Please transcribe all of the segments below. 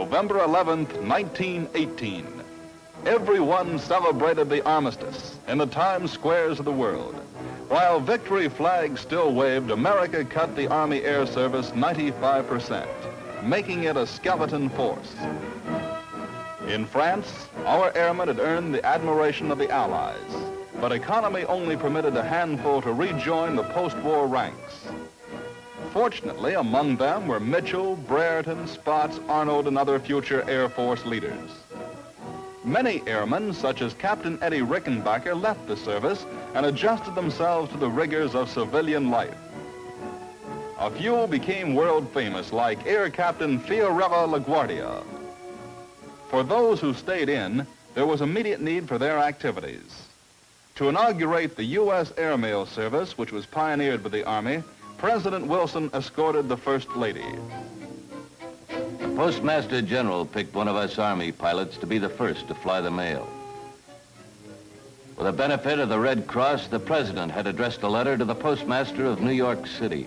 November 11th, 1918. Everyone celebrated the armistice in the Times Squares of the world. While victory flags still waved, America cut the Army Air Service 95%, making it a skeleton force. In France, our airmen had earned the admiration of the Allies, but economy only permitted a handful to rejoin the post-war ranks. Fortunately, among them were Mitchell, Brereton, Spotts, Arnold, and other future Air Force leaders. Many airmen, such as Captain Eddie Rickenbacker, left the service and adjusted themselves to the rigors of civilian life. A few became world famous, like Air Captain Fiorella LaGuardia. For those who stayed in, there was immediate need for their activities. To inaugurate the U.S. Airmail Service, which was pioneered by the Army, President Wilson escorted the First Lady. The Postmaster General picked one of us Army pilots to be the first to fly the mail. For the benefit of the Red Cross, the President had addressed a letter to the Postmaster of New York City.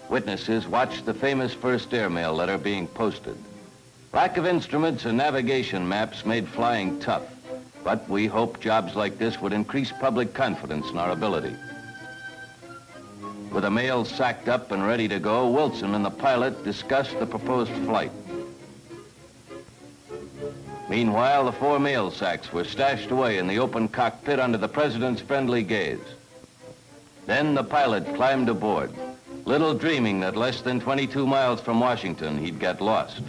Witnesses watched the famous first airmail letter being posted. Lack of instruments and navigation maps made flying tough, but we hoped jobs like this would increase public confidence in our ability. With the mail sacked up and ready to go, Wilson and the pilot discussed the proposed flight. Meanwhile, the 4 mail sacks were stashed away in the open cockpit under the President's friendly gaze. Then the pilot climbed aboard, little dreaming that less than 22 miles from Washington he'd get lost.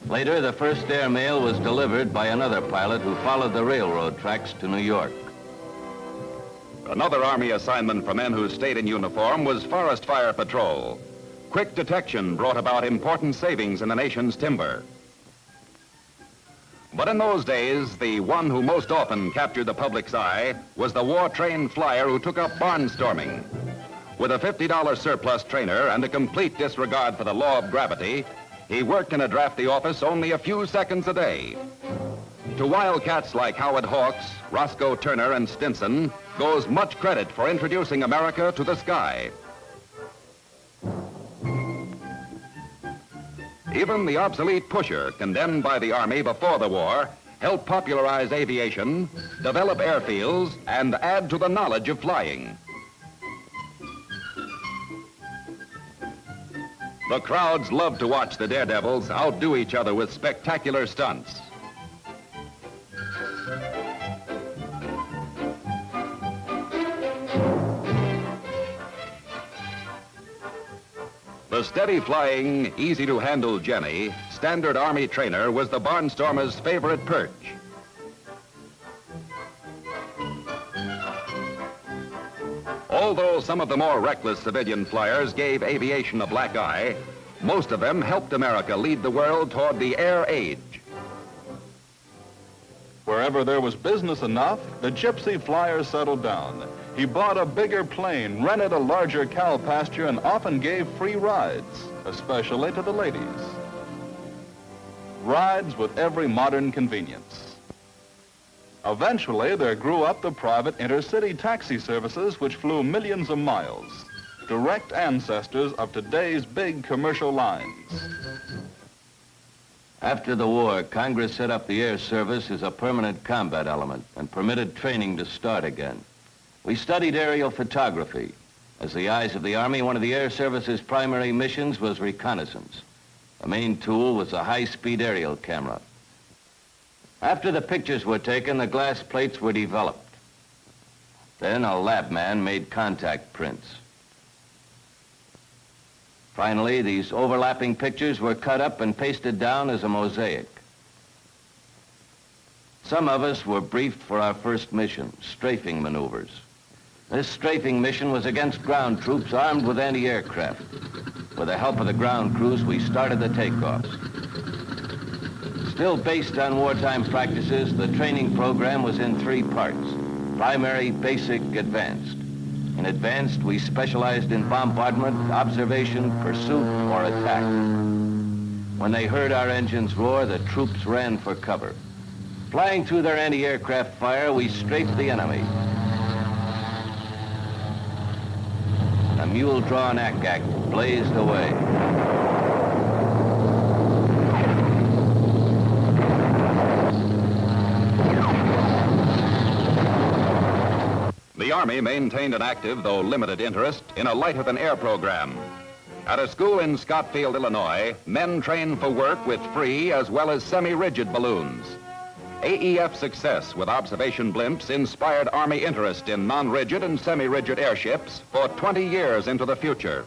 Later, the first airmail was delivered by another pilot who followed the railroad tracks to New York. Another Army assignment for men who stayed in uniform was forest fire patrol. Quick detection brought about important savings in the nation's timber. But in those days, the one who most often captured the public's eye was the war-trained flyer who took up barnstorming. With a $50 surplus trainer and a complete disregard for the law of gravity, he worked in a drafty office only a few seconds a day. To wildcats like Howard Hawks, Roscoe Turner, and Stinson goes much credit for introducing America to the sky. Even the obsolete pusher, condemned by the Army before the war, helped popularize aviation, develop airfields, and add to the knowledge of flying. The crowds loved to watch the daredevils outdo each other with spectacular stunts. The steady-flying, easy-to-handle Jenny, standard Army trainer, was the barnstormer's favorite perch. Although some of the more reckless civilian flyers gave aviation a black eye, most of them helped America lead the world toward the air age. Wherever there was business enough, the gypsy flyer settled down. He bought a bigger plane, rented a larger cow pasture, and often gave free rides, especially to the ladies. Rides with every modern convenience. Eventually, there grew up the private intercity taxi services which flew millions of miles, direct ancestors of today's big commercial lines. After the war, Congress set up the Air Service as a permanent combat element and permitted training to start again. We studied aerial photography. As the eyes of the Army, one of the Air Service's primary missions was reconnaissance. The main tool was a high-speed aerial camera. After the pictures were taken, the glass plates were developed. Then a lab man made contact prints. Finally, these overlapping pictures were cut up and pasted down as a mosaic. Some of us were briefed for our first mission, strafing maneuvers. This strafing mission was against ground troops armed with anti-aircraft. With the help of the ground crews, we started the takeoffs. Still based on wartime practices, the training program was in 3 parts: primary, basic, advanced. In advanced, we specialized in bombardment, observation, pursuit, or attack. When they heard our engines roar, the troops ran for cover. Flying through their anti-aircraft fire, we strafed the enemy. A mule-drawn ack-ack blazed away. The Army maintained an active, though limited interest in a lighter-than-air program. At a school in Scottsfield, Illinois, men trained for work with free as well as semi-rigid balloons. AEF success with observation blimps inspired Army interest in non-rigid and semi-rigid airships for 20 years into the future.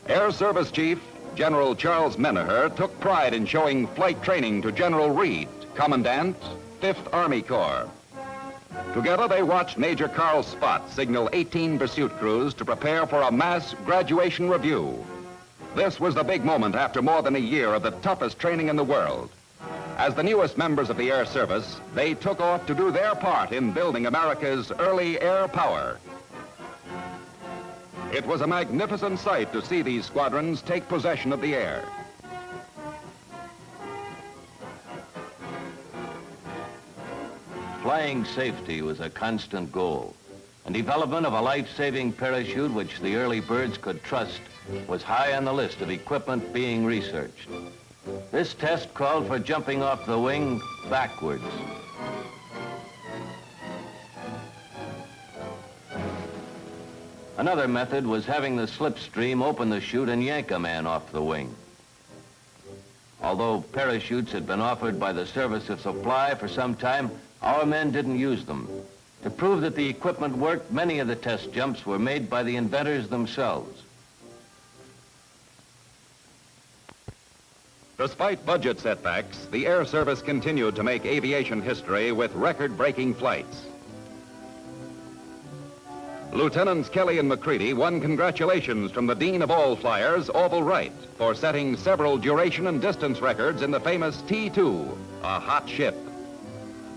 Air Service Chief General Charles Menaher took pride in showing flight training to General Reed, Commandant, 5th Army Corps. Together they watched Major Carl Spott signal 18 pursuit crews to prepare for a mass graduation review. This was the big moment after more than a year of the toughest training in the world. As the newest members of the Air Service, they took off to do their part in building America's early air power. It was a magnificent sight to see these squadrons take possession of the air. Flying safety was a constant goal, and development of a life-saving parachute which the early birds could trust was high on the list of equipment being researched. This test called for jumping off the wing backwards. Another method was having the slipstream open the chute and yank a man off the wing. Although parachutes had been offered by the Service of Supply for some time, our men didn't use them. To prove that the equipment worked, many of the test jumps were made by the inventors themselves. Despite budget setbacks, the Air Service continued to make aviation history with record-breaking flights. Lieutenants Kelly and McCready won congratulations from the Dean of all flyers, Orville Wright, for setting several duration and distance records in the famous T-2, a hot ship.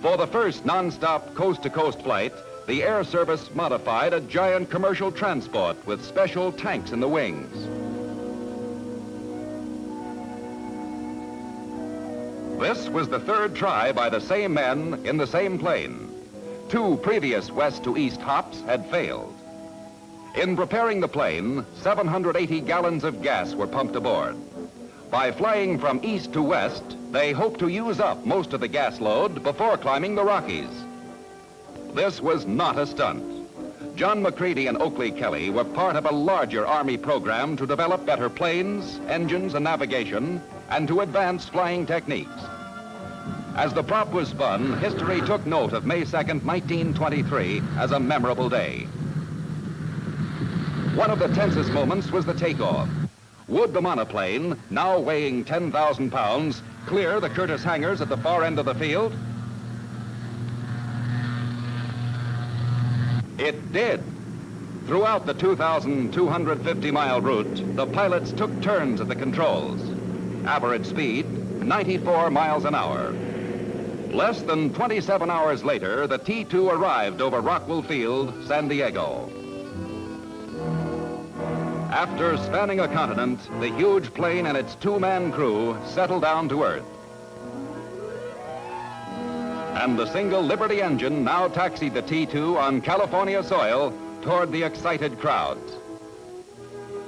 For the first non-stop coast-to-coast flight, the Air Service modified a giant commercial transport with special tanks in the wings. This was the third try by the same men in the same plane. 2 previous west to east hops had failed. In preparing the plane, 780 gallons of gas were pumped aboard. By flying from east to west, they hoped to use up most of the gas load before climbing the Rockies. This was not a stunt. John McCready and Oakley Kelly were part of a larger Army program to develop better planes, engines, and navigation, and to advance flying techniques. As the prop was spun, history took note of May 2nd, 1923 as a memorable day. One of the tensest moments was the takeoff. Would the monoplane, now weighing 10,000 pounds, clear the Curtiss hangars at the far end of the field? It did. Throughout the 2,250-mile route, the pilots took turns at the controls. Average speed, 94 miles an hour. Less than 27 hours later, the T-2 arrived over Rockwell Field, San Diego. After spanning a continent, the huge plane and its 2-man crew settled down to Earth. And the single Liberty engine now taxied the T-2 on California soil toward the excited crowds.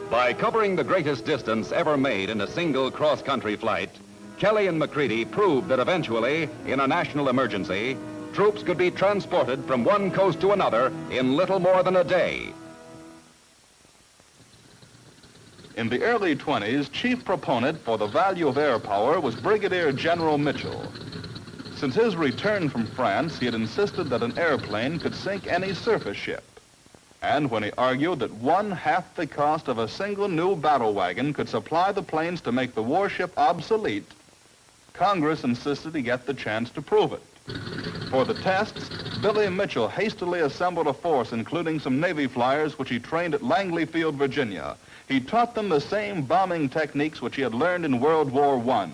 By covering the greatest distance ever made in a single cross-country flight, Kelly and McCready proved that eventually, in a national emergency, troops could be transported from one coast to another in little more than a day. In the early 20s, chief proponent for the value of air power was Brigadier General Mitchell. Since his return from France, he had insisted that an airplane could sink any surface ship. And when he argued that 1/2 the cost of a single new battle wagon could supply the planes to make the warship obsolete, Congress insisted he get the chance to prove it. For the tests, Billy Mitchell hastily assembled a force including some Navy flyers which he trained at Langley Field, Virginia. He taught them the same bombing techniques which he had learned in World War I.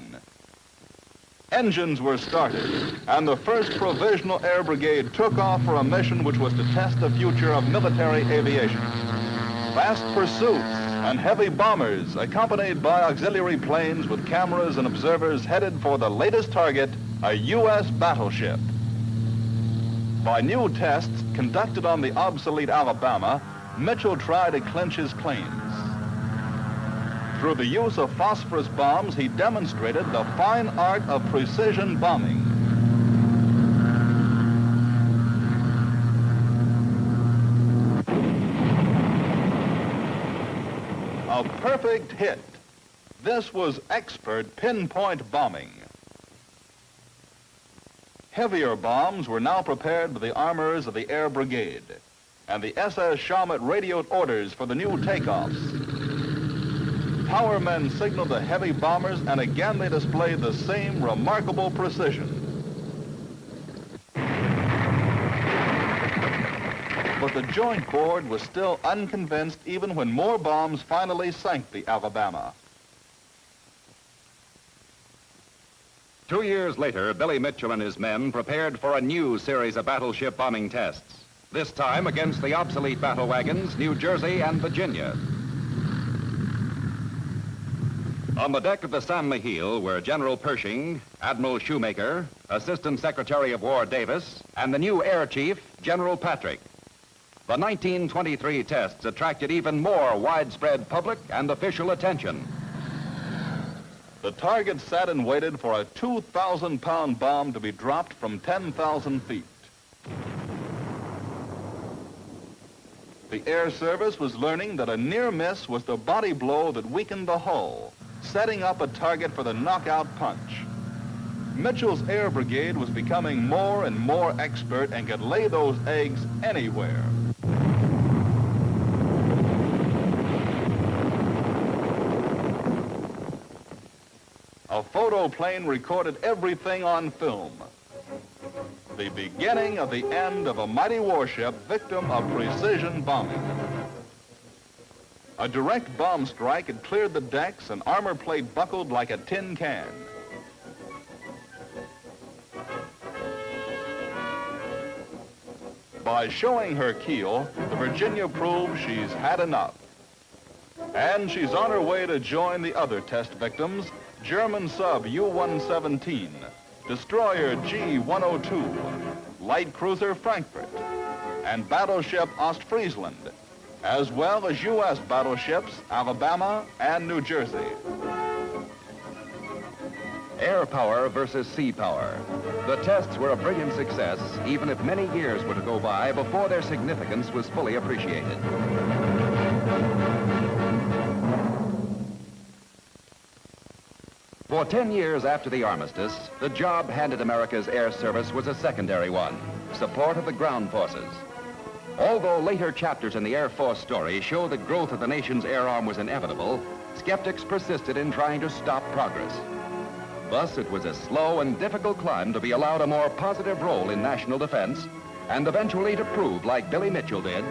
Engines were started, and the 1st Provisional Air Brigade took off for a mission which was to test the future of military aviation. Fast pursuits and heavy bombers, accompanied by auxiliary planes with cameras and observers headed for the latest target, a U.S. battleship. By new tests conducted on the obsolete Alabama, Mitchell tried to clinch his claims. Through the use of phosphorus bombs, he demonstrated the fine art of precision bombing. A perfect hit. This was expert pinpoint bombing. Heavier bombs were now prepared by the armorers of the Air Brigade, and the SS Chalmette radioed orders for the new takeoffs. Power men signaled the heavy bombers, and again they displayed the same remarkable precision. But the Joint Board was still unconvinced even when more bombs finally sank the Alabama. 2 years later, Billy Mitchell and his men prepared for a new series of battleship bombing tests, this time against the obsolete battle wagons, New Jersey and Virginia. On the deck of the San Miguel were General Pershing, Admiral Shoemaker, Assistant Secretary of War Davis, and the new Air Chief, General Patrick. The 1923 tests attracted even more widespread public and official attention. The target sat and waited for a 2,000-pound bomb to be dropped from 10,000 feet. The Air Service was learning that a near miss was the body blow that weakened the hull, setting up a target for the knockout punch. Mitchell's Air Brigade was becoming more and more expert and could lay those eggs anywhere. A photo plane recorded everything on film. The beginning of the end of a mighty warship victim of precision bombing. A direct bomb strike had cleared the decks and armor plate buckled like a tin can. By showing her keel, the Virginia proved she's had enough. And she's on her way to join the other test victims, German sub U-117, destroyer G-102, light cruiser Frankfurt, and battleship Ostfriesland, as well as U.S. battleships Alabama and New Jersey. Air power versus sea power. The tests were a brilliant success, even if many years were to go by before their significance was fully appreciated. For 10 years after the armistice, the job handed America's Air Service was a secondary one, support of the ground forces. Although later chapters in the Air Force story show the growth of the nation's air arm was inevitable, skeptics persisted in trying to stop progress. Thus, it was a slow and difficult climb to be allowed a more positive role in national defense, and eventually to prove, like Billy Mitchell did,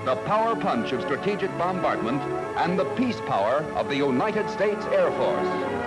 the power punch of strategic bombardment and the peace power of the United States Air Force.